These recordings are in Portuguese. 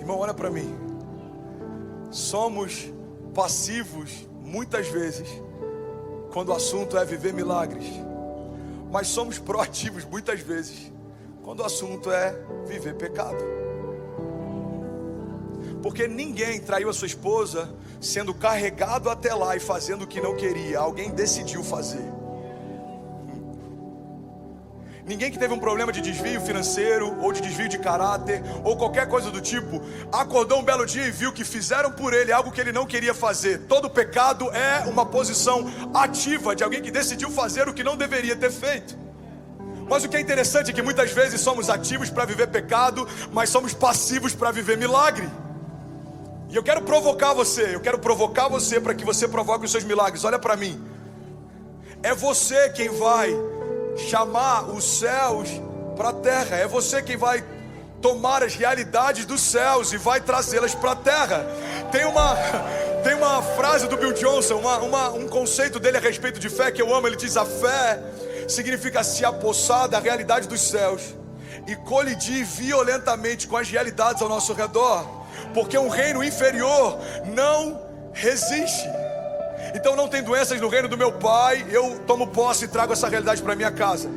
Irmão, olha para mim. Somos passivos muitas vezes quando o assunto é viver milagres, mas somos proativos muitas vezes quando o assunto é viver pecado. Porque ninguém traiu a sua esposa sendo carregado até lá e fazendo o que não queria. Alguém decidiu fazer. Ninguém que teve um problema de desvio financeiro, ou de desvio de caráter, ou qualquer coisa do tipo, acordou um belo dia e viu que fizeram por ele algo que ele não queria fazer. Todo pecado é uma posição ativa de alguém que decidiu fazer o que não deveria ter feito. Mas o que é interessante é que muitas vezes somos ativos para viver pecado, mas somos passivos para viver milagre. E eu quero provocar você para que você provoque os seus milagres. Olha para mim. É você quem vai chamar os céus para a terra. É você quem vai tomar as realidades dos céus e vai trazê-las para a terra. Tem uma frase do Bill Johnson, um conceito dele a respeito de fé que eu amo. Ele diz: a fé significa se apossar da realidade dos céus e colidir violentamente com as realidades ao nosso redor. Porque um reino inferior não resiste. Então não tem doenças no reino do meu pai. Eu tomo posse e trago essa realidade para minha casa.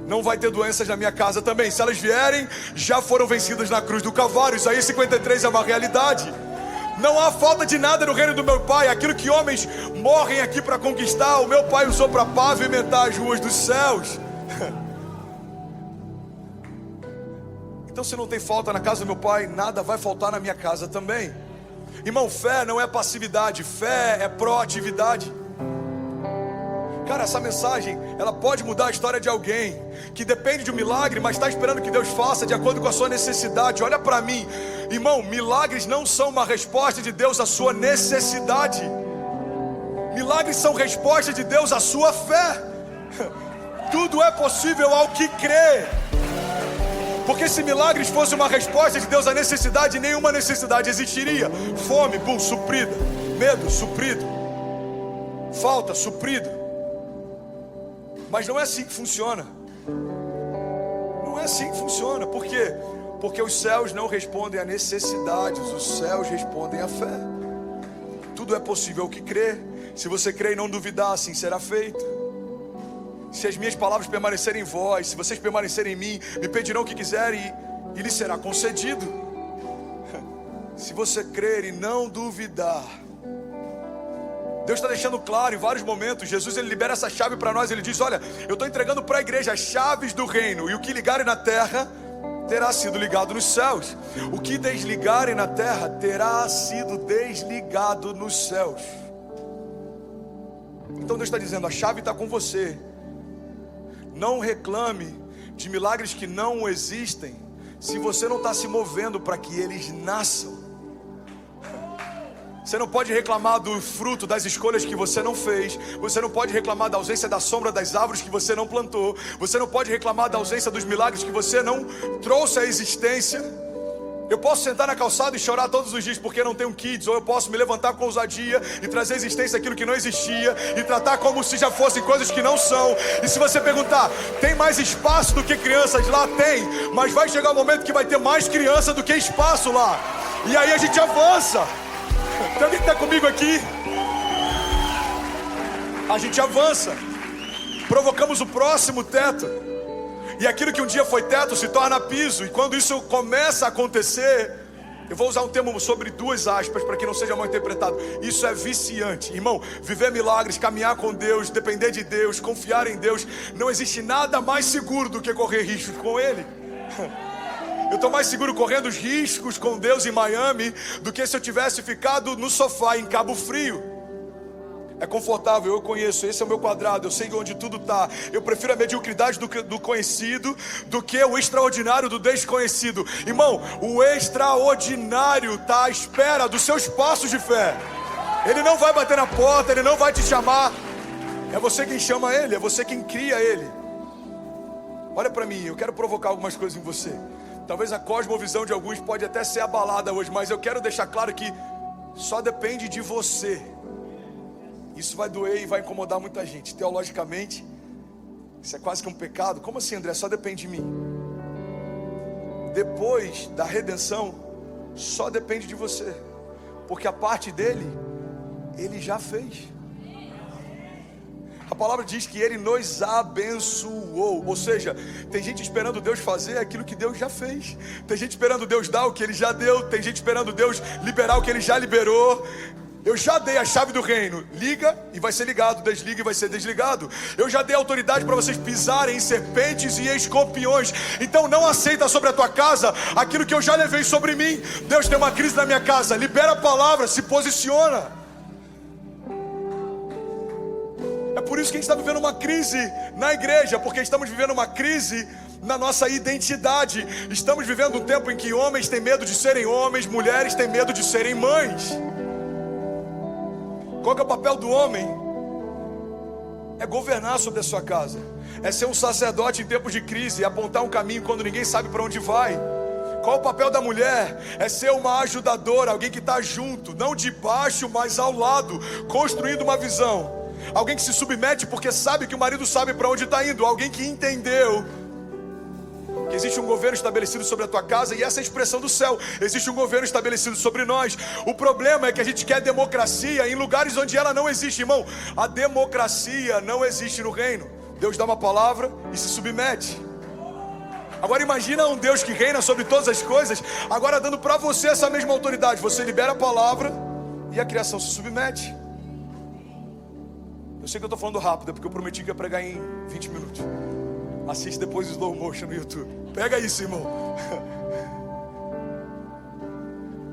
Não vai ter doenças na minha casa também. Se elas vierem, já foram vencidas na cruz do Calvário. Isaías 53 é uma realidade. Não há falta de nada no reino do meu pai. Aquilo que homens morrem aqui para conquistar, o meu pai usou para pavimentar as ruas dos céus. Então, se não tem falta na casa do meu pai, nada vai faltar na minha casa também. Irmão, fé não é passividade, fé é proatividade. Cara, essa mensagem, ela pode mudar a história de alguém que depende de um milagre, mas está esperando que Deus faça de acordo com a sua necessidade. Olha para mim, irmão, milagres não são uma resposta de Deus à sua necessidade. Milagres são resposta de Deus à sua fé. Tudo é possível ao que crê. Porque se milagres fosse uma resposta de Deus à necessidade, nenhuma necessidade existiria. Fome, pum, suprida. Medo, suprido. Falta, suprido. Mas não é assim que funciona. Não é assim que funciona. Por quê? Porque os céus não respondem a necessidades, os céus respondem à fé. Tudo é possível ao que crê. Se você crê e não duvidar, assim será feito. Se as minhas palavras permanecerem em vós, se vocês permanecerem em mim, me pedirão o que quiserem e lhes será concedido. Se você crer e não duvidar, Deus está deixando claro em vários momentos. Jesus, ele libera essa chave para nós. Ele diz: olha, eu estou entregando para a igreja as chaves do reino, e o que ligarem na terra terá sido ligado nos céus. O que desligarem na terra terá sido desligado nos céus. Então Deus está dizendo: a chave está com você. Não reclame de milagres que não existem, se você não está se movendo para que eles nasçam. Você não pode reclamar do fruto das escolhas que você não fez. Você não pode reclamar da ausência da sombra das árvores que você não plantou. Você não pode reclamar da ausência dos milagres que você não trouxe à existência. Eu posso sentar na calçada e chorar todos os dias porque não tenho kids, ou eu posso me levantar com ousadia e trazer à existência aquilo que não existia e tratar como se já fossem coisas que não são. E se você perguntar, tem mais espaço do que crianças lá? Tem, mas vai chegar um momento que vai ter mais criança do que espaço lá. E aí a gente avança. Tem alguém que está comigo aqui? A gente avança. Provocamos o próximo teto. E aquilo que um dia foi teto se torna piso. E quando isso começa a acontecer, eu vou usar um termo sobre duas aspas para que não seja mal interpretado. Isso é viciante. Irmão, viver milagres, caminhar com Deus, depender de Deus, confiar em Deus, não existe nada mais seguro do que correr riscos com Ele. Eu estou mais seguro correndo os riscos com Deus em Miami do que se eu tivesse ficado no sofá em Cabo Frio. É confortável, eu conheço, esse é o meu quadrado, eu sei onde tudo está. Eu prefiro a mediocridade do conhecido do que o extraordinário do desconhecido. Irmão, o extraordinário está à espera dos seus passos de fé. Ele não vai bater na porta, ele não vai te chamar. É você quem chama ele, é você quem cria ele. Olha para mim, eu quero provocar algumas coisas em você. Talvez a cosmovisão de alguns pode até ser abalada hoje, mas eu quero deixar claro que só depende de você. Isso vai doer e vai incomodar muita gente. Teologicamente, isso é quase que um pecado. Como assim, André? Só depende de mim. Depois da redenção, só depende de você, porque a parte dele, ele já fez. A palavra diz que ele nos abençoou. Ou seja, tem gente esperando Deus fazer aquilo que Deus já fez. Tem gente esperando Deus dar o que Ele já deu. Tem gente esperando Deus liberar o que Ele já liberou. Eu já dei a chave do reino. Liga e vai ser ligado, desliga e vai ser desligado. Eu já dei autoridade para vocês pisarem em serpentes e em escorpiões. Então não aceita sobre a tua casa aquilo que eu já levei sobre mim. Deus, tem uma crise na minha casa. Libera a palavra, se posiciona. É por isso que a gente está vivendo uma crise na igreja, porque estamos vivendo uma crise na nossa identidade. Estamos vivendo um tempo em que homens têm medo de serem homens, mulheres têm medo de serem mães. Qual que é o papel do homem? É governar sobre a sua casa, é ser um sacerdote em tempos de crise, é apontar um caminho quando ninguém sabe para onde vai. Qual o papel da mulher? É ser uma ajudadora, alguém que está junto, não de baixo, mas ao lado, construindo uma visão. Alguém que se submete porque sabe que o marido sabe para onde está indo. Alguém que entendeu que existe um governo estabelecido sobre a tua casa, e essa é a expressão do céu. Existe um governo estabelecido sobre nós. O problema é que a gente quer democracia em lugares onde ela não existe, irmão. A democracia não existe no reino. Deus dá uma palavra e se submete. Agora imagina um Deus que reina sobre todas as coisas, agora dando para você essa mesma autoridade. Você libera a palavra e a criação se submete. Eu sei que eu estou falando rápido, é porque eu prometi que ia pregar em 20 minutos. Assiste depois o slow motion no YouTube. Pega isso, irmão.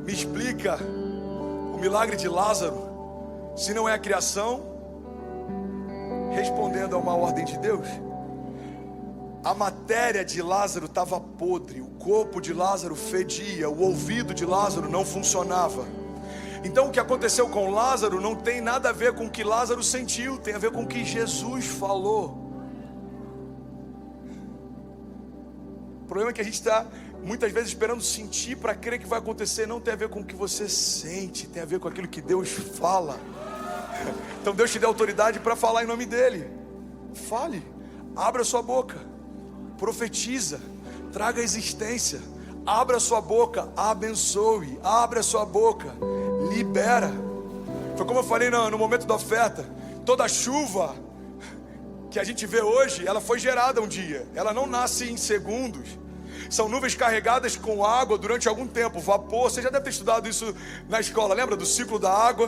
Me explica o milagre de Lázaro, se não é a criação respondendo a uma ordem de Deus. A matéria de Lázaro estava podre, o corpo de Lázaro fedia, o ouvido de Lázaro não funcionava. Então o que aconteceu com Lázaro não tem nada a ver com o que Lázaro sentiu, tem a ver com o que Jesus falou. O problema é que a gente está muitas vezes esperando sentir para crer que vai acontecer. Não tem a ver com o que você sente, tem a ver com aquilo que Deus fala. Então Deus te deu autoridade para falar em nome dEle. Fale, abra sua boca, profetiza, traga existência. Abra sua boca, abençoe. Abra sua boca, libera. Foi como eu falei no momento da oferta. Toda chuva que a gente vê hoje, ela foi gerada um dia. Ela não nasce em segundos. São nuvens carregadas com água durante algum tempo. Vapor, você já deve ter estudado isso na escola. Lembra do ciclo da água?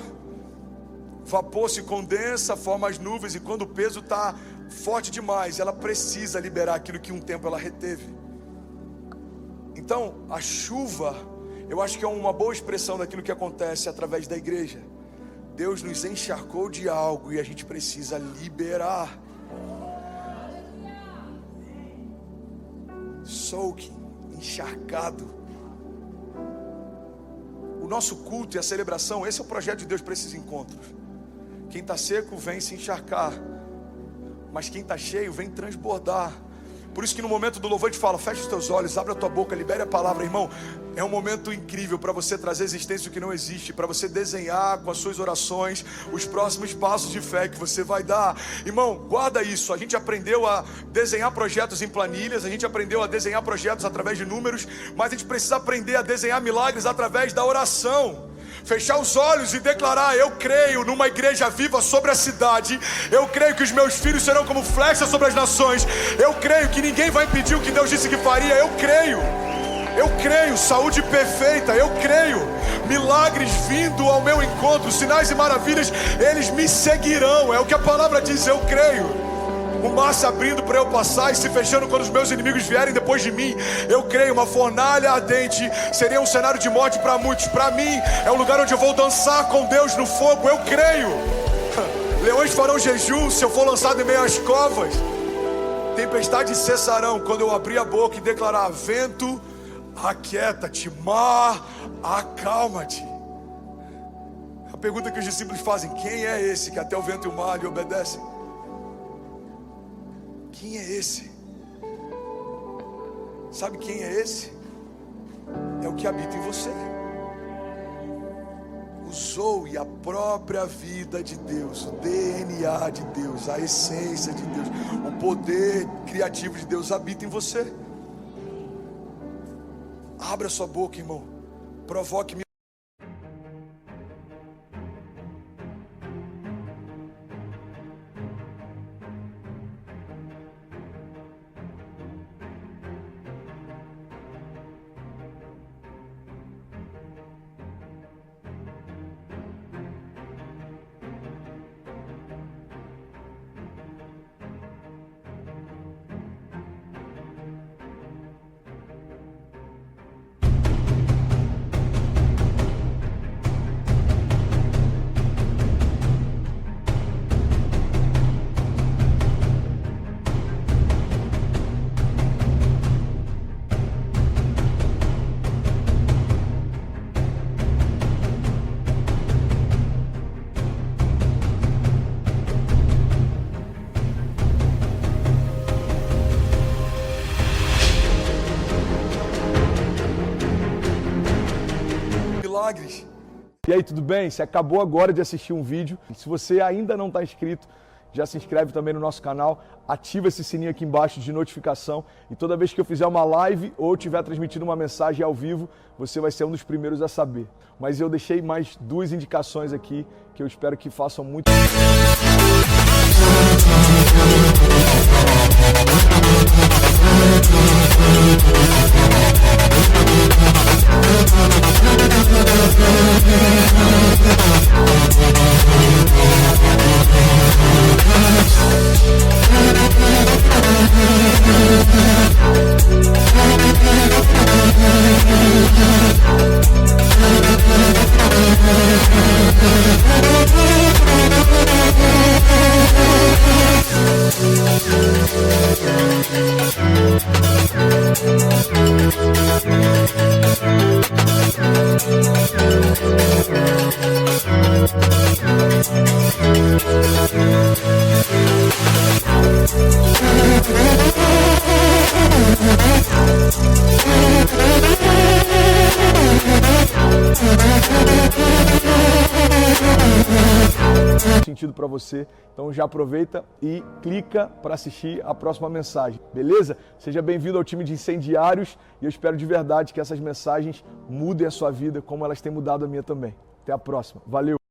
Vapor se condensa, forma as nuvens. E quando o peso está forte demais, ela precisa liberar aquilo que um tempo ela reteve. Então, a chuva, eu acho que é uma boa expressão daquilo que acontece através da igreja. Deus nos encharcou de algo e a gente precisa liberar. Soaking, encharcado. O nosso culto e a celebração, esse é o projeto de Deus para esses encontros. Quem está seco vem se encharcar, mas quem está cheio vem transbordar. Por isso que no momento do louvor a gente fala, fecha os teus olhos, abre a tua boca, libere a palavra, irmão. É um momento incrível para você trazer existência o que não existe, para você desenhar com as suas orações os próximos passos de fé que você vai dar. Irmão, guarda isso. A gente aprendeu a desenhar projetos em planilhas, a gente aprendeu a desenhar projetos através de números, mas a gente precisa aprender a desenhar milagres através da oração. Fechar os olhos e declarar, eu creio numa igreja viva sobre a cidade. Eu creio que os meus filhos serão como flechas sobre as nações. Eu creio que ninguém vai impedir o que Deus disse que faria. Eu creio, saúde perfeita. Eu creio, milagres vindo ao meu encontro, sinais e maravilhas, eles me seguirão. É o que a palavra diz, eu creio. O mar se abrindo para eu passar e se fechando quando os meus inimigos vierem depois de mim. Eu creio, uma fornalha ardente seria um cenário de morte para muitos. Para mim, é um lugar onde eu vou dançar com Deus no fogo. Eu creio. Leões farão jejum se eu for lançado em meio às covas. Tempestades cessarão quando eu abrir a boca e declarar, vento, aquieta-te, mar, acalma-te. A pergunta que os discípulos fazem, quem é esse que até o vento e o mar lhe obedecem? Quem é esse? Sabe quem é esse? É o que habita em você. O Zoe, a própria vida de Deus, o DNA de Deus, a essência de Deus, o poder criativo de Deus habita em você. Abra sua boca, irmão. provoque milagres. E aí, tudo bem? Você acabou agora de assistir um vídeo. Se você ainda não está inscrito, já se inscreve também no nosso canal, ativa esse sininho aqui embaixo de notificação e toda vez que eu fizer uma live ou estiver transmitindo uma mensagem ao vivo, você vai ser um dos primeiros a saber. Mas eu deixei mais 2 indicações aqui que eu espero que façam muito... sentido para você, então já aproveita e clica para assistir a próxima mensagem, beleza? Seja bem-vindo ao time de incendiários e eu espero de verdade que essas mensagens mudem a sua vida como elas têm mudado a minha também. Até a próxima, valeu!